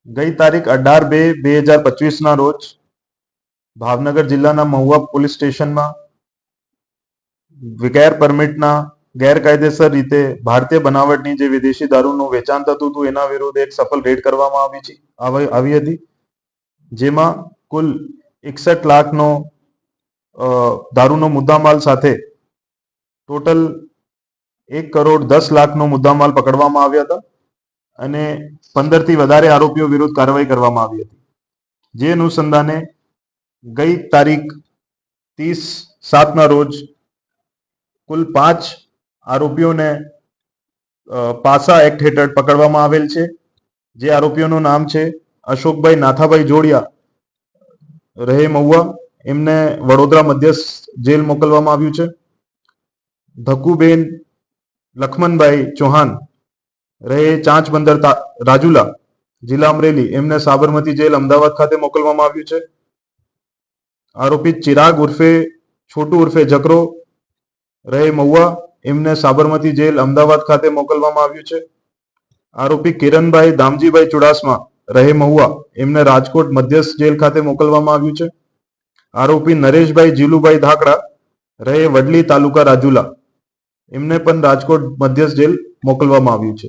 ગઈ તારીખ 18/2/2025 રોજ ભાવનગર જિલ્લાના મહુવા પોલીસ સ્ટેશનમાં ગેર પરમિટના ગેરકાયદેસર રીતે ભારતીય બનાવટની જે વિદેશી દારૂનું વેચાણ થતું હતું એના વિરુદ્ધ એક સફળ રેડ કરવામાં આવી હતી, જેમાં કુલ 61 લાખનો દારૂનો મુદ્દામાલ સાથે ટોટલ 1,10,00,000નો મુદ્દામાલ પકડવામાં આવ્યા હતા અને 15થી વધારે આરોપીઓ વિરુદ્ધ કાર્યવાહી કરવામાં આવી હતી. જે અનુસંધાને ગઈ તારીખ 30/7ના રોજ કુલ 5 આરોપીઓને પાસા એક્ટ હેઠળ પકડવામાં આવેલ છે. જે આરોપીઓનું નામ છે અશોકભાઈ નાથાભાઈ જોડિયા, રહે મહુવા, એમને વડોદરા મધ્યસ્થ જેલ મોકલવામાં આવ્યું છે. ભકુબેન લખમણભાઈ ચૌહાણ, રહે ચાંચ બંદર રાજુલા, જિલ્લા અમરેલી, એમને સાબરમતી જેલ અમદાવાદ ખાતે મોકલવામાં આવ્યું છે. આરોપી ચિરાગ ઉર્ફે છોટુ ઉર્ફે જકરો, રહે મહુવા, એમને સાબરમતી જેલ અમદાવાદ ખાતે મોકલવામાં આવ્યું છે. આરોપી કિરણભાઈ દામજીભાઈ ચુડાસમા, રહે મહુવા, એમને રાજકોટ મધ્યસ્થ જેલ ખાતે મોકલવામાં આવ્યું છે. આરોપી નરેશભાઈ જીલુભાઈ ધાકડા, રહે વડલી તાલુકા રાજુલા, એમને પણ રાજકોટ મધ્યસ્થ જેલ મોકલવામાં આવ્યું છે.